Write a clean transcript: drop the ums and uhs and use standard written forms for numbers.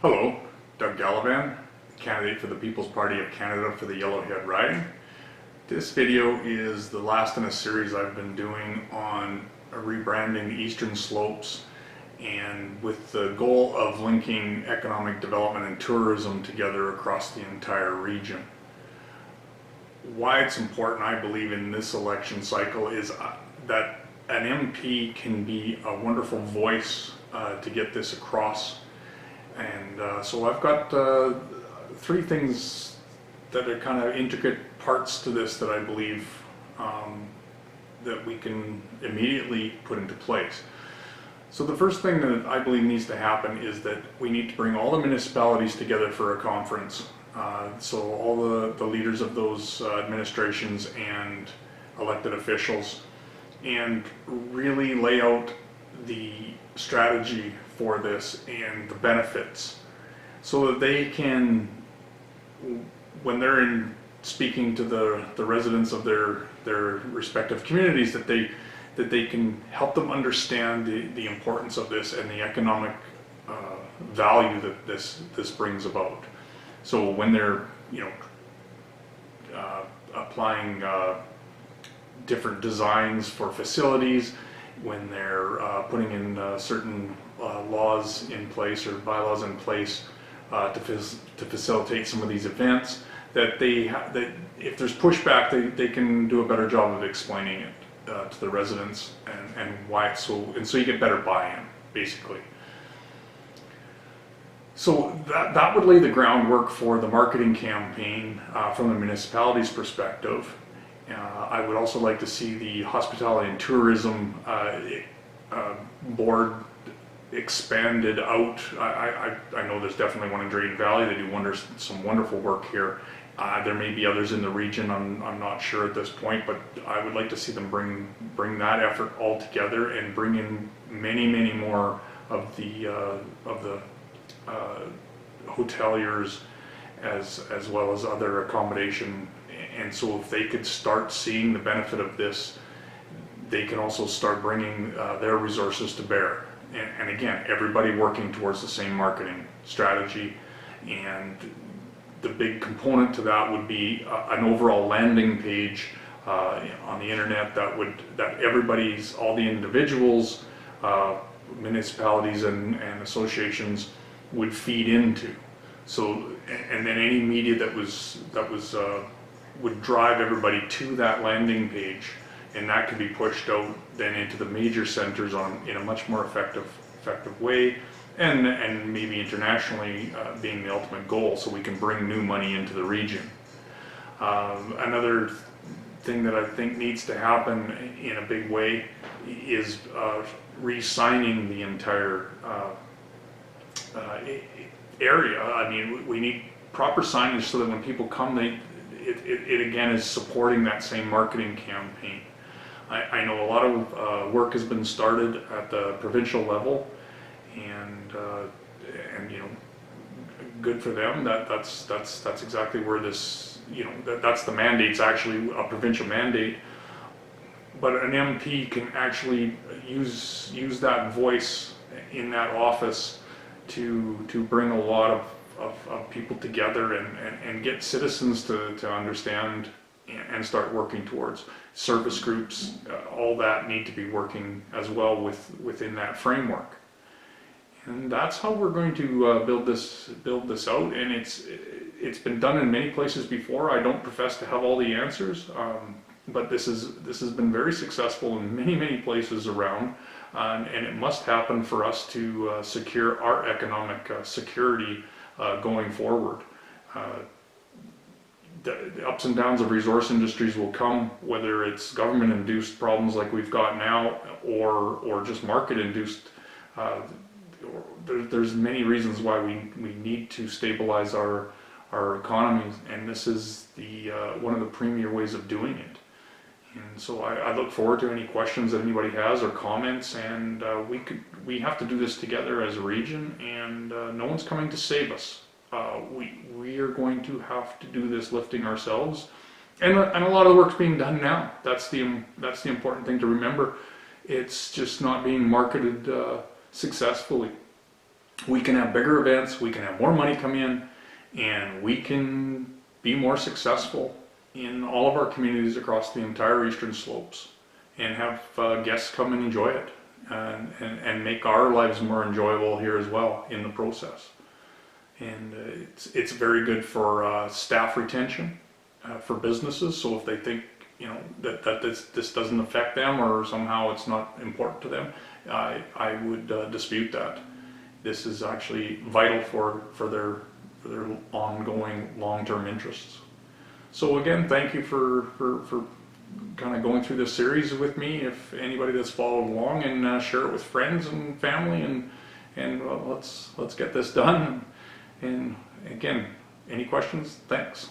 Hello, Doug Gallivan, candidate for the People's Party of Canada for the Yellowhead riding. This video is the last in a series I've been doing on rebranding the Eastern Slopes, and with the goal of linking economic development and tourism together across the entire region. Why it's important, I believe, in this election cycle is that an MP can be a wonderful voice to get this across. And so I've got three things that are kind of intricate parts to this that I believe that we can immediately put into place. So the first thing that I believe needs to happen is that we need to bring all the municipalities together for a conference. So all the leaders of those administrations and elected officials, and really lay out the strategy for this and the benefits, so that they can, when they're speaking to the residents of their respective communities, that they can help them understand the importance of this and the economic value that this brings about. So when they're applying different designs for facilities, when they're putting in certain laws in place or bylaws in place to facilitate some of these events, that that if there's pushback, they can do a better job of explaining it to the residents and why it's so, and so you get better buy-in, basically. So that would lay the groundwork for the marketing campaign from the municipality's perspective. I would also like to see the Hospitality and Tourism Board expanded out. I know there's definitely one in Drayton Valley. They do some wonderful work here. There may be others in the region. I'm not sure at this point, but I would like to see them bring that effort all together and bring in many more of the hoteliers as well as other accommodation. And so if they could start seeing the benefit of this, they can also start bringing their resources to bear. And again, everybody working towards the same marketing strategy. And the big component to that would be an overall landing page on the internet that all the individuals, municipalities and associations would feed into. So, and then any media that would drive everybody to that landing page, and that could be pushed out then into the major centers in a much more effective way, and maybe internationally being the ultimate goal, so we can bring new money into the region. Another thing that I think needs to happen in a big way is re-signing the entire area. I mean, we need proper signage so that when people come, it again is supporting that same marketing campaign. I know a lot of work has been started at the provincial level, and good for them. That's exactly where this, that's the mandate's actually a provincial mandate. But an MP can actually use that voice in that office to bring a lot of people together and get citizens to understand and start working towards service groups. All that need to be working as well within that framework. And that's how we're going to build this out. And it's been done in many places before. I don't profess to have all the answers, but this has been very successful in many places around. And it must happen for us to secure our economic security going forward. The ups and downs of resource industries will come, whether it's government-induced problems like we've got now, or just market-induced. There's many reasons why we need to stabilize our economies, and this is one of the premier ways of doing it. And so I look forward to any questions that anybody has or comments, and we have to do this together as a region, and no one's coming to save us. We are going to have to do this lifting ourselves, and a lot of the work's being done now. That's the important thing to remember. It's just not being marketed successfully. we can have bigger events, we can have more money come in, and we can be more successful in all of our communities across the entire Eastern Slopes, and have guests come and enjoy it, and make our lives more enjoyable here as well in the process. And it's very good for staff retention, for businesses. So if they think, you know, that this doesn't affect them, or somehow it's not important to them, I would dispute that. This is actually vital for their ongoing long-term interests. So again, thank you for kind of going through this series with me. If anybody that's followed along, and share it with friends and family, and well, let's get this done. And again, any questions? Thanks.